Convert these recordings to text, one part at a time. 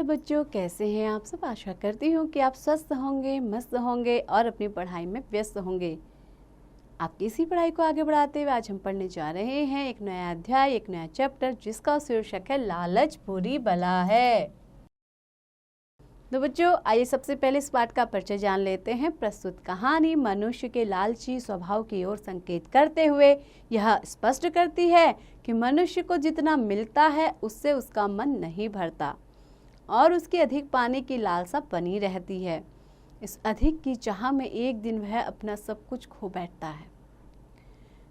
बच्चों, कैसे हैं आप सब। आशा करती हूँ कि आप स्वस्थ होंगे, मस्त होंगे और अपनी पढ़ाई में व्यस्त होंगे। आपकी इसी पढ़ाई को आगे बढ़ाते हुए आज हम पढ़ने जा रहे हैं एक नया अध्याय, एक नया चैप्टर, जिसका शीर्षक है लालच बुरी बला है। तो बच्चों, आइए सबसे पहले इस पाठ का परिचय जान लेते हैं। प्रस्तुत कहानी मनुष्य के लालची स्वभाव की ओर संकेत करते हुए यह स्पष्ट करती है कि मनुष्य को जितना मिलता है उससे उसका मन नहीं भरता और उसकी अधिक पाने की लालसा बनी रहती है। इस अधिक की चाह में एक दिन वह अपना सब कुछ खो बैठता है।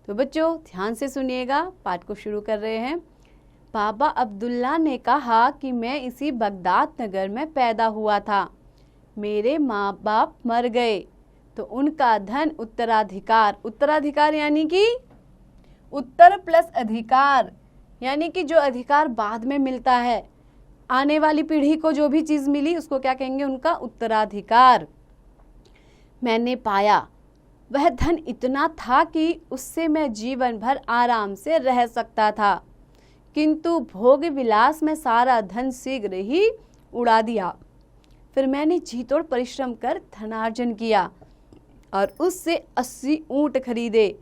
तो बच्चों, ध्यान से सुनिएगा, पाठ को शुरू कर रहे हैं। बाबा अब्दुल्ला ने कहा कि मैं इसी बगदाद नगर में पैदा हुआ था। मेरे माँ बाप मर गए तो उनका धन उत्तराधिकार यानी कि उत्तर प्लस अधिकार, यानी कि जो अधिकार बाद में मिलता है, आने वाली पीढ़ी को जो भी चीज मिली उसको क्या कहेंगे, उनका उत्तराधिकार। मैंने पाया वह धन इतना था कि उससे मैं जीवन भर आराम से रह सकता था, किंतु भोग विलास में सारा धन शीघ्र ही उड़ा दिया। फिर मैंने जी तोड़ परिश्रम कर धनार्जन किया और उससे 80 ऊंट खरीदे।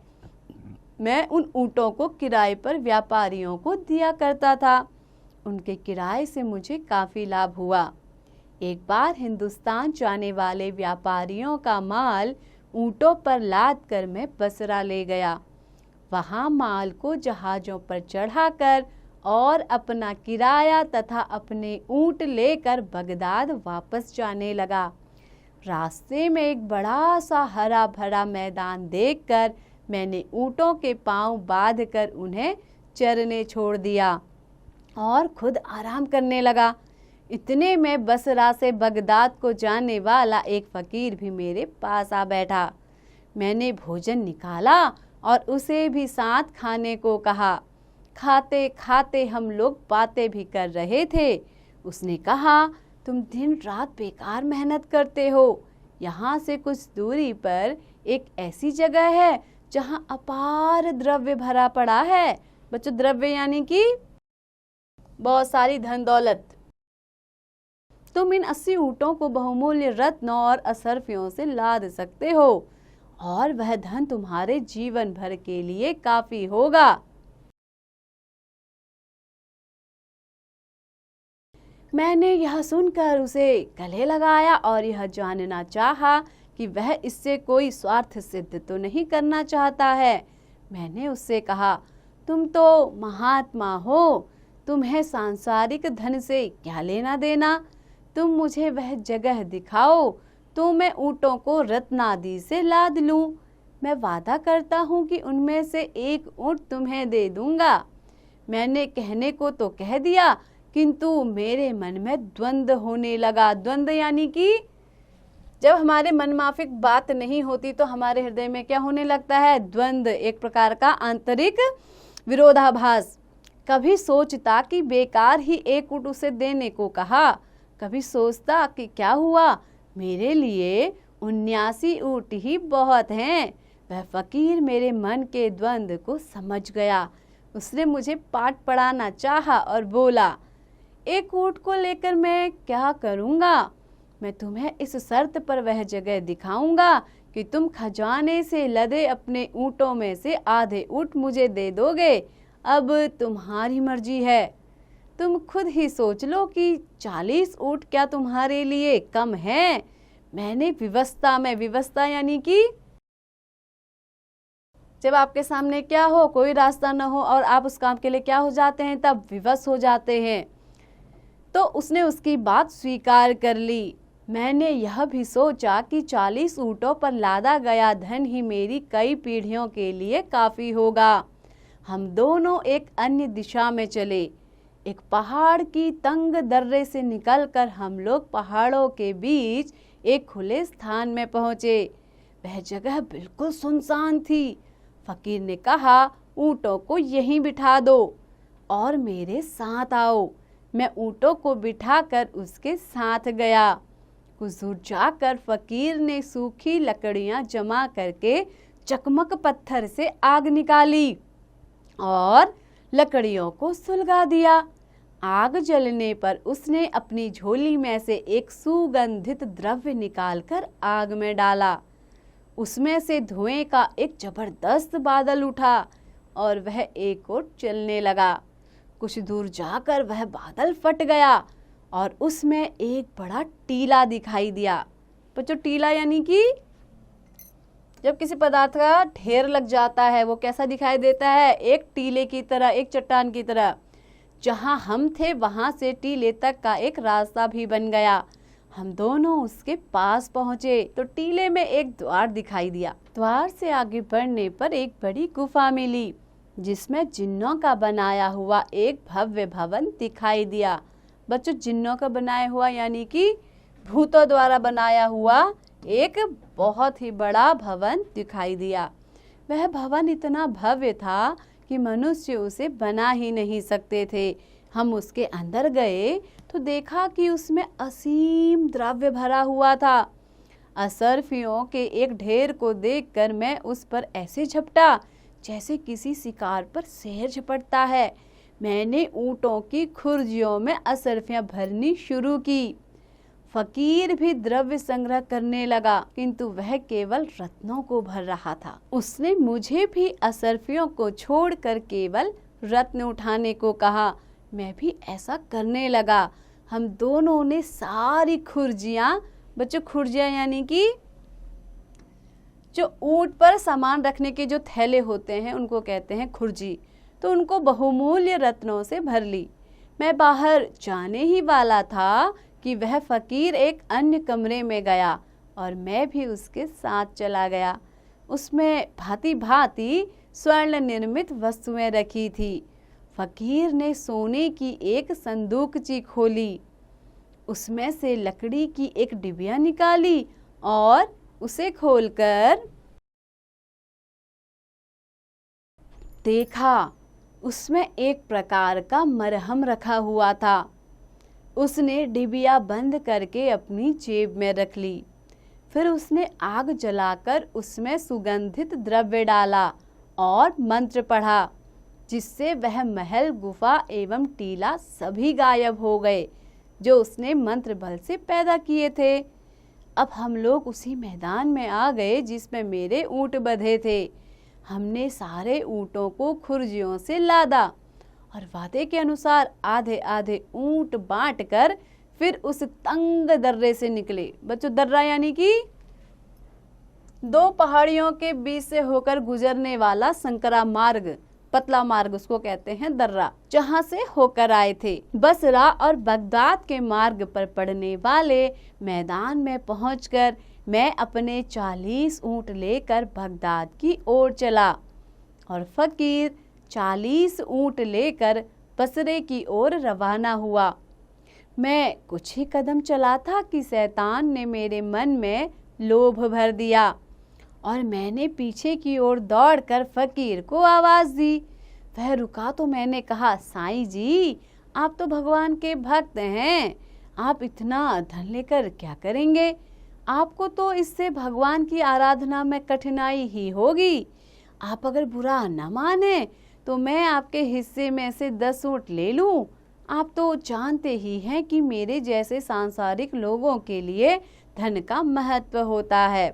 मैं उन ऊंटों को किराए पर व्यापारियों को दिया करता था। उनके किराए से मुझे काफी लाभ हुआ। एक बार हिंदुस्तान जाने वाले व्यापारियों का माल ऊंटों पर लाद कर मैं बसरा ले गया। वहां माल को जहाजों पर चढ़ाकर और अपना किराया तथा अपने ऊंट लेकर बगदाद वापस जाने लगा। रास्ते में एक बड़ा सा हरा भरा मैदान देखकर मैंने ऊंटों के पांव बांधकर उन्हें चरने छोड़ दिया और खुद आराम करने लगा। इतने में बसरा से बगदाद को जाने वाला एक फकीर भी मेरे पास आ बैठा। मैंने भोजन निकाला और उसे भी साथ खाने को कहा। खाते खाते हम लोग बातें भी कर रहे थे। उसने कहा, तुम दिन रात बेकार मेहनत करते हो। यहाँ से कुछ दूरी पर एक ऐसी जगह है जहाँ अपार द्रव्य भरा पड़ा है। बच्चों, द्रव्य यानी कि बहुत सारी धन दौलत। तुम इन 80 ऊंटों को बहुमूल्य रत्न और असरफियों से लाद सकते हो और वह धन तुम्हारे जीवन भर के लिए काफी होगा। मैंने यह सुनकर उसे गले लगाया और यह जानना चाहा कि वह इससे कोई स्वार्थ सिद्ध तो नहीं करना चाहता है। मैंने उससे कहा, तुम तो महात्मा हो, तुम्हें सांसारिक धन से क्या लेना देना। तुम मुझे वह जगह दिखाओ तो मैं ऊंटों को रत्नादि से लाद लूं। मैं वादा करता हूं कि उनमें से एक ऊंट तुम्हें दे दूंगा। मैंने कहने को तो कह दिया, किंतु मेरे मन में द्वंद होने लगा। द्वंद यानी कि जब हमारे मनमाफिक बात नहीं होती तो हमारे हृदय में क्या होने लगता है, द्वंद, एक प्रकार का आंतरिक विरोधाभास। कभी सोचता कि बेकार ही एक ऊंट उसे देने को कहा, कभी सोचता कि क्या हुआ, मेरे लिए 79 ऊंट ही बहुत हैं। वह फकीर मेरे मन के द्वंद को समझ गया। उसने मुझे पाठ पढ़ाना चाहा और बोला, एक ऊंट को लेकर मैं क्या करूँगा। मैं तुम्हें इस शर्त पर वह जगह दिखाऊंगा कि तुम खजाने से लदे अपने ऊँटों में से आधे ऊँट मुझे दे दोगे। अब तुम्हारी मर्जी है। तुम खुद ही सोच लो कि 40 ऊंट क्या तुम्हारे लिए कम है। मैंने विवस्ता यानी कि जब आपके सामने क्या हो, कोई रास्ता न हो और आप उस काम के लिए क्या हो जाते हैं, तब विवश हो जाते हैं। तो उसने उसकी बात स्वीकार कर ली। मैंने यह भी सोचा कि 40 ऊंटों पर लादा गया धन ही मेरी कई पीढ़ियों के लिए काफी होगा। हम दोनों एक अन्य दिशा में चले। एक पहाड़ की तंग दर्रे से निकलकर हम लोग पहाड़ों के बीच एक खुले स्थान में पहुंचे। वह जगह बिल्कुल सुनसान थी। फकीर ने कहा, ऊंटों को यहीं बिठा दो और मेरे साथ आओ। मैं ऊंटों को बिठाकर उसके साथ गया। कुछ दूर जाकर फकीर ने सूखी लकड़ियां जमा करके चकमक पत्थर से आग निकाली और लकड़ियों को सुलगा दिया। आग जलने पर उसने अपनी झोली में से एक सुगंधित द्रव्य निकालकर आग में डाला। उसमें से धुएं का एक जबरदस्त बादल उठा और वह एक ओर चलने लगा। कुछ दूर जाकर वह बादल फट गया और उसमें एक बड़ा टीला दिखाई दिया। बच्चों, टीला यानी कि जब किसी पदार्थ का ढेर लग जाता है वो कैसा दिखाई देता है? एक टीले की तरह, एक चट्टान की तरह। जहां हम थे वहां से टीले तक का एक रास्ता भी बन गया। हम दोनों उसके पास पहुंचे तो टीले में एक द्वार दिखाई दिया। द्वार से आगे बढ़ने पर एक बड़ी गुफा मिली जिसमें जिन्नों का बनाया हुआ एक भव्य भवन दिखाई दिया। बच्चों, जिन्नों का बनाया हुआ यानी कि भूतों द्वारा बनाया हुआ एक बहुत ही बड़ा भवन दिखाई दिया। वह भवन इतना भव्य था कि मनुष्य उसे बना ही नहीं सकते थे। हम उसके अंदर गए तो देखा कि उसमें असीम द्रव्य भरा हुआ था। असरफियों के एक ढेर को देखकर मैं उस पर ऐसे झपटा जैसे किसी शिकार पर शेर झपटता है। मैंने ऊंटों की खुर्जियों में असरफियां भरनी शुरू की। फकीर भी द्रव्य संग्रह करने लगा, किंतु वह केवल रत्नों को भर रहा था। उसने मुझे भी असरफियों को छोड़कर केवल रत्न उठाने को कहा। मैं भी ऐसा करने लगा। हम दोनों ने सारी खुर्जियां, बच्चों खुर्जियां यानी कि जो ऊंट पर सामान रखने के जो थैले होते हैं उनको कहते हैं खुर्जी, तो उनको बहुमूल्य रत्नों से भर ली। मैं बाहर जाने ही वाला था कि वह फकीर एक अन्य कमरे में गया और मैं भी उसके साथ चला गया। उसमें भांति भांति स्वर्ण निर्मित वस्तुएं रखी थी। फकीर ने सोने की एक संदूकची खोली, उसमें से लकड़ी की एक डिबिया निकाली और उसे खोलकर देखा। उसमें एक प्रकार का मरहम रखा हुआ था। उसने डिबिया बंद करके अपनी जेब में रख ली। फिर उसने आग जलाकर उसमें सुगंधित द्रव्य डाला और मंत्र पढ़ा, जिससे वह महल, गुफा एवं टीला सभी गायब हो गए जो उसने मंत्र बल से पैदा किए थे। अब हम लोग उसी मैदान में आ गए जिसमें मेरे ऊंट बंधे थे। हमने सारे ऊंटों को खुर्जियों से लादा और वादे के अनुसार आधे आधे ऊंट बांटकर फिर उस तंग दर्रे से निकले। बच्चों, दर्रा यानी कि दो पहाड़ियों के बीच से होकर गुजरने वाला संकरा मार्ग, पतला मार्ग, उसको कहते हैं दर्रा, जहां से होकर आए थे। बसरा और बगदाद के मार्ग पर पड़ने वाले मैदान में पहुंचकर मैं अपने 40 ऊंट लेकर बगदाद की ओर चला और फकीर 40 ऊंट लेकर बसरे की ओर रवाना हुआ। मैं कुछ ही कदम चला था कि शैतान ने मेरे मन में लोभ भर दिया और मैंने पीछे की ओर दौड़कर फकीर को आवाज दी। वह रुका तो मैंने कहा, साईं जी, आप तो भगवान के भक्त हैं, आप इतना धन लेकर क्या करेंगे? आपको तो इससे भगवान की आराधना में कठिनाई ही होगी। आप अगर बुरा न माने तो मैं आपके हिस्से में से 10 ऊंट ले लूं। आप तो जानते ही हैं कि मेरे जैसे सांसारिक लोगों के लिए धन का महत्व होता है।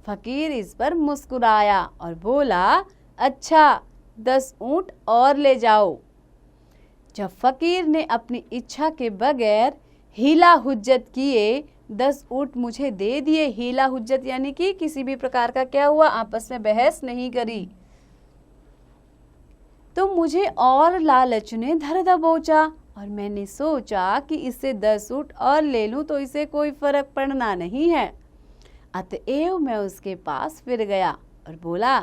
फकीर इस पर मुस्कुराया और बोला, अच्छा, 10 ऊंट और ले जाओ। जब फकीर ने अपनी इच्छा के बगैर हीला हुज्जत किए 10 ऊंट मुझे दे दिए। हीला हुज्जत यानी कि किसी भी प्रकार का क्या हुआ, आपस में बहस नहीं करी, तो मुझे और लालच ने धर दबोचा और मैंने सोचा कि इससे 10 ऊंट और ले लूं तो इसे कोई फर्क पड़ना नहीं है। अतएव मैं उसके पास फिर गया और बोला,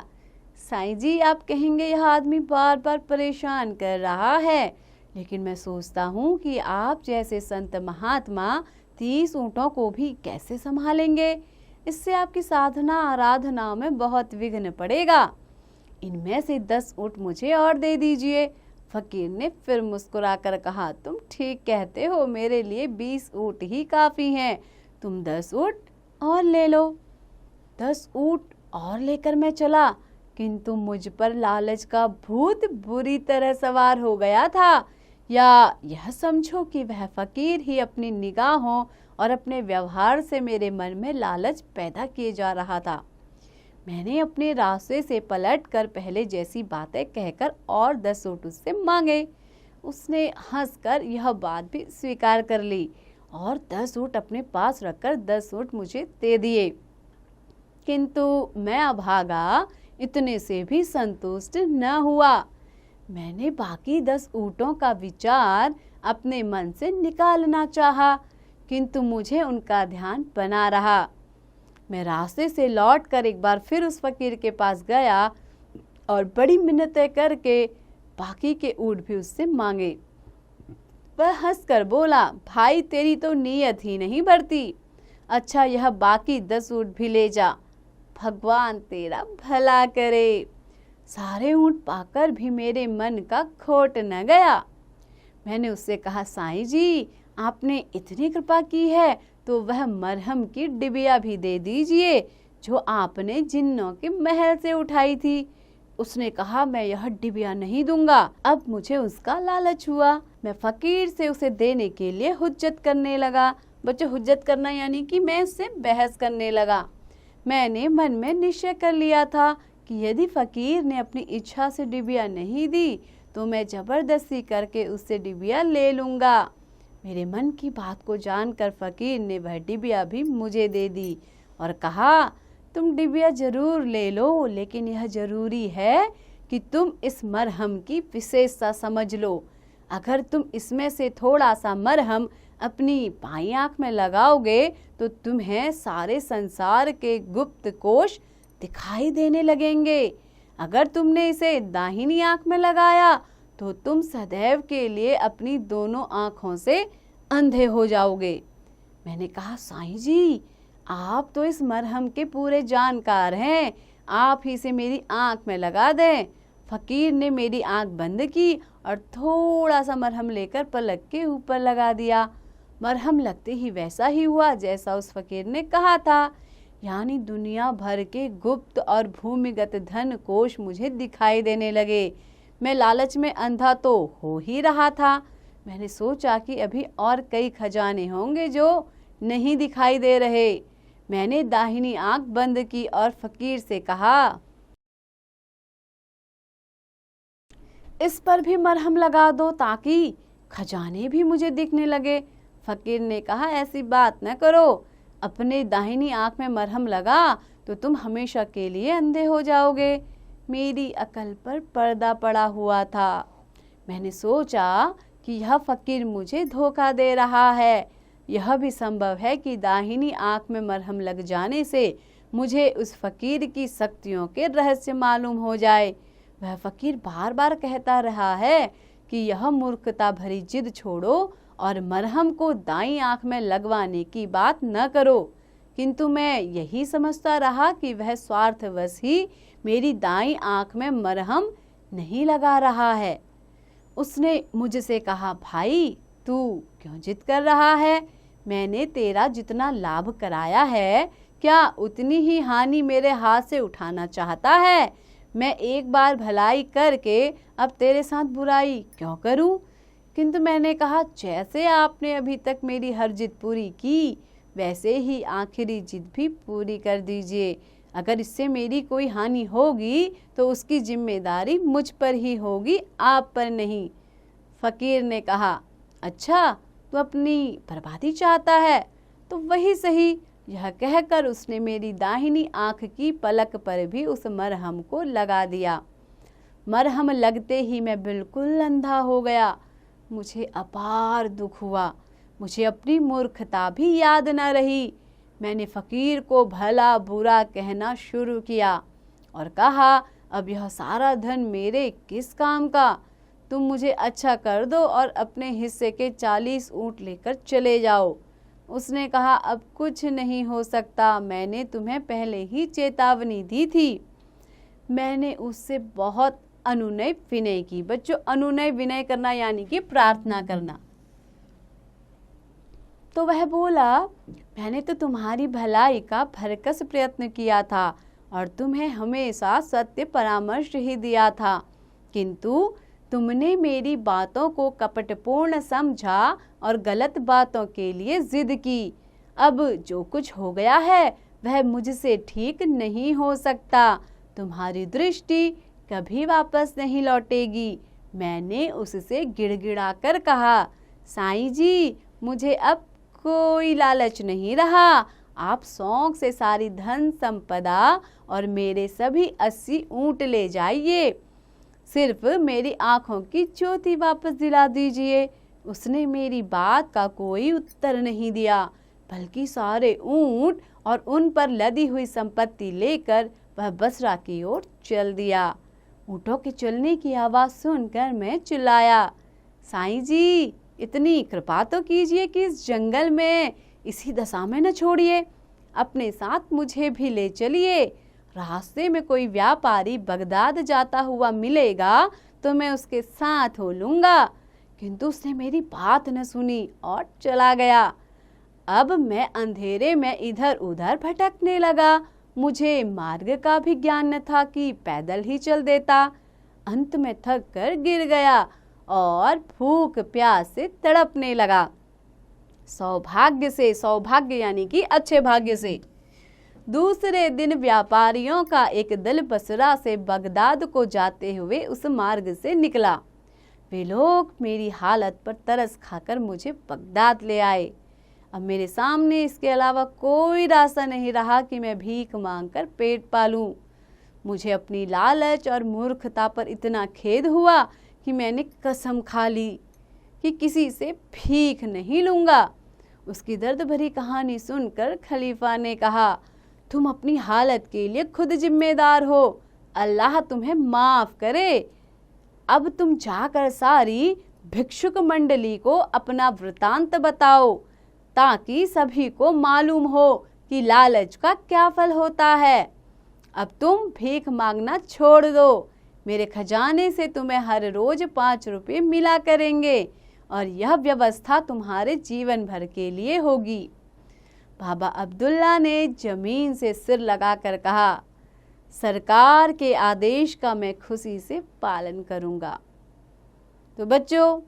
साईं जी, आप कहेंगे यह आदमी बार बार परेशान कर रहा है, लेकिन मैं सोचता हूँ कि आप जैसे संत महात्मा 30 ऊँटों को भी कैसे संभालेंगे। इससे आपकी साधना आराधना में बहुत विघ्न पड़ेगा। इनमें से 10 ऊँट मुझे और दे दीजिए। फकीर ने फिर मुस्कुरा कर कहा, तुम ठीक कहते हो, मेरे लिए 20 ऊँट ही काफ़ी हैं, तुम 10 ऊँट और ले लो। 10 ऊँट और लेकर मैं चला, किंतु मुझ पर लालच का भूत बुरी तरह सवार हो गया था। या यह समझो कि वह फकीर ही अपनी निगाहों और अपने व्यवहार से मेरे मन में लालच पैदा किए जा रहा था। मैंने अपने रास्ते से पलटकर पहले जैसी बातें कहकर और 10 सूट उससे मांगे। उसने हंसकर यह बात भी स्वीकार कर ली और 10 सूट अपने पास रखकर 10 सूट मुझे दे दिए। किंतु मैं अभागा इतने से भी संतुष्ट न हुआ। मैंने बाकी 10 ऊँटों का विचार अपने मन से निकालना चाहा, किंतु मुझे उनका ध्यान बना रहा। मैं रास्ते से लौटकर एक बार फिर उस फकीर के पास गया और बड़ी मिन्नतें करके बाकी के ऊँट भी उससे मांगे। वह हंसकर बोला, भाई तेरी तो नीयत ही नहीं बढ़ती। अच्छा, यह बाकी 10 ऊँट भी ले जा, भगवान तेरा भला करे। सारे ऊँट पाकर भी मेरे मन का खोट न गया। मैंने उससे कहा, साईं जी, आपने इतनी कृपा की है तो वह मरहम की डिबिया भी दे दीजिए जो आपने जिन्नों के महल से उठाई थी। उसने कहा, मैं यह डिबिया नहीं दूंगा। अब मुझे उसका लालच हुआ। मैं फकीर से उसे देने के लिए हुज्जत करने लगा। बच्चों, हुज्जत करना यानी कि मैं उससे बहस करने लगा। मैंने मन में निश्चय कर लिया था कि यदि फकीर ने अपनी इच्छा से डिबिया नहीं दी तो मैं जबरदस्ती करके उससे डिबिया ले लूँगा। मेरे मन की बात को जानकर फकीर ने वह डिबिया भी मुझे दे दी और कहा, तुम डिबिया जरूर ले लो, लेकिन यह जरूरी है कि तुम इस मरहम की विशेषता समझ लो। अगर तुम इसमें से थोड़ा सा मरहम अपनी बाईं आंख में लगाओगे तो तुम्हें सारे संसार के गुप्त कोश दिखाई देने लगेंगे। अगर तुमने इसे दाहिनी आंख में लगाया तो तुम सदैव के लिए अपनी दोनों आंखों से अंधे हो जाओगे। मैंने कहा, साईं जी, आप तो इस मरहम के पूरे जानकार हैं, आप ही से मेरी आंख में लगा दें। फकीर ने मेरी आंख बंद की और थोड़ा सा मरहम लेकर पलक के ऊपर लगा दिया। मरहम लगते ही वैसा ही हुआ जैसा उस फकीर ने कहा था, यानी दुनिया भर के गुप्त और भूमिगत धन कोश मुझे दिखाई देने लगे। मैं लालच में अंधा तो हो ही रहा था। मैंने सोचा कि अभी और कई खजाने होंगे जो नहीं दिखाई दे रहे। मैंने दाहिनी आंख बंद की और फकीर से कहा, इस पर भी मरहम लगा दो ताकि खजाने भी मुझे दिखने लगे। फकीर ने कहा, ऐसी बात न करो, अपने दाहिनी आंख में मरहम लगा तो तुम हमेशा के लिए अंधे हो जाओगे। मेरी अकल पर पर्दा पड़ा हुआ था। मैंने सोचा कि यह फकीर मुझे धोखा दे रहा है। यह भी संभव है कि दाहिनी आंख में मरहम लग जाने से मुझे उस फकीर की शक्तियों के रहस्य मालूम हो जाए। वह फकीर बार बार कहता रहा है कि यह मूर्खता भरी जिद छोड़ो और मरहम को दाईं आंख में लगवाने की बात न करो। किंतु मैं यही समझता रहा कि वह स्वार्थवश ही मेरी दाईं आंख में मरहम नहीं लगा रहा है। उसने मुझसे कहा, भाई तू क्यों जिद कर रहा है? मैंने तेरा जितना लाभ कराया है, क्या उतनी ही हानि मेरे हाथ से उठाना चाहता है? मैं एक बार भलाई करके अब तेरे साथ बुराई क्यों करूं? किंतु मैंने कहा, जैसे आपने अभी तक मेरी हर जिद पूरी की, वैसे ही आखिरी जिद भी पूरी कर दीजिए। अगर इससे मेरी कोई हानि होगी तो उसकी जिम्मेदारी मुझ पर ही होगी, आप पर नहीं। फकीर ने कहा, अच्छा तू अपनी बर्बादी चाहता है तो वही सही। यह कहकर उसने मेरी दाहिनी आंख की पलक पर भी उस मरहम को लगा दिया। मरहम लगते ही मैं बिल्कुल अंधा हो गया। मुझे अपार दुख हुआ। मुझे अपनी मूर्खता भी याद न रही। मैंने फकीर को भला बुरा कहना शुरू किया और कहा, अब यह सारा धन मेरे किस काम का? तुम मुझे अच्छा कर दो और अपने हिस्से के 40 ऊँट लेकर चले जाओ। उसने कहा, अब कुछ नहीं हो सकता, मैंने तुम्हें पहले ही चेतावनी दी थी। मैंने उससे बहुत अनुनय विनय की। बच्चों, अनुनय विनय करना यानी कि प्रार्थना करना। तो वह बोला, मैंने तो तुम्हारी भलाई का भरकस प्रयत्न किया था और तुम्हें हमेशा सत्य परामर्श ही दिया था, किंतु तुमने मेरी बातों को कपटपूर्ण समझा और गलत बातों के लिए जिद की। अब जो कुछ हो गया है वह मुझसे ठीक नहीं हो सकता। तुम्हारी दृष्टि कभी वापस नहीं लौटेगी। मैंने उससे गिड़गिड़ाकर कहा, साईं जी, मुझे अब कोई लालच नहीं रहा। आप शौक से सारी धन संपदा और मेरे सभी 80 ऊंट ले जाइए, सिर्फ मेरी आंखों की ज्योति वापस दिला दीजिए। उसने मेरी बात का कोई उत्तर नहीं दिया, बल्कि सारे ऊंट और उन पर लदी हुई संपत्ति लेकर वह बसरा की ओर चल दिया। ऊँटों के चलने की आवाज़ सुनकर मैं चिल्लाया, साईं जी, इतनी कृपा तो कीजिए कि इस जंगल में इसी दशा में न छोड़िए। अपने साथ मुझे भी ले चलिए। रास्ते में कोई व्यापारी बगदाद जाता हुआ मिलेगा तो मैं उसके साथ हो लूँगा। किंतु उसने मेरी बात न सुनी और चला गया। अब मैं अंधेरे में इधर उधर भटकने लगा। मुझे मार्ग का भी ज्ञान न था कि पैदल ही चल देता। अंत में थक कर गिर गया और भूख प्यास से तड़पने लगा। सौभाग्य यानी कि अच्छे भाग्य से दूसरे दिन व्यापारियों का एक दल बसरा से बगदाद को जाते हुए उस मार्ग से निकला। वे लोग मेरी हालत पर तरस खाकर मुझे बगदाद ले आए। अब मेरे सामने इसके अलावा कोई रास्ता नहीं रहा कि मैं भीख मांगकर पेट पालूं। मुझे अपनी लालच और मूर्खता पर इतना खेद हुआ कि मैंने कसम खा ली कि किसी से भीख नहीं लूँगा। उसकी दर्द भरी कहानी सुनकर खलीफा ने कहा, तुम अपनी हालत के लिए खुद जिम्मेदार हो, अल्लाह तुम्हें माफ़ करे। अब तुम जाकर सारी भिक्षुक मंडली को अपना वृतांत बताओ, ताकि सभी को मालूम हो कि लालच का क्या फल होता है। अब तुम भीख मांगना छोड़ दो। मेरे खजाने से तुम्हें हर रोज 5 रुपये मिला करेंगे और यह व्यवस्था तुम्हारे जीवन भर के लिए होगी। बाबा अब्दुल्ला ने जमीन से सिर लगाकर कहा, सरकार के आदेश का मैं खुशी से पालन करूंगा। तो बच्चों,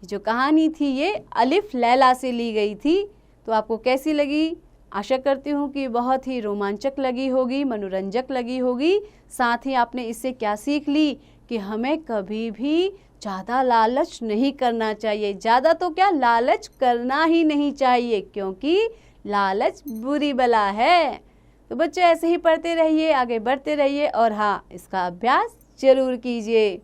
जो कहानी थी ये अलिफ लैला से ली गई थी। तो आपको कैसी लगी? आशा करती हूँ कि बहुत ही रोमांचक लगी होगी, मनोरंजक लगी होगी। साथ ही आपने इससे क्या सीख ली कि हमें कभी भी ज़्यादा लालच नहीं करना चाहिए। ज़्यादा तो क्या, लालच करना ही नहीं चाहिए, क्योंकि लालच बुरी बला है। तो बच्चों, ऐसे ही पढ़ते रहिए, आगे बढ़ते रहिए और हाँ, इसका अभ्यास जरूर कीजिए।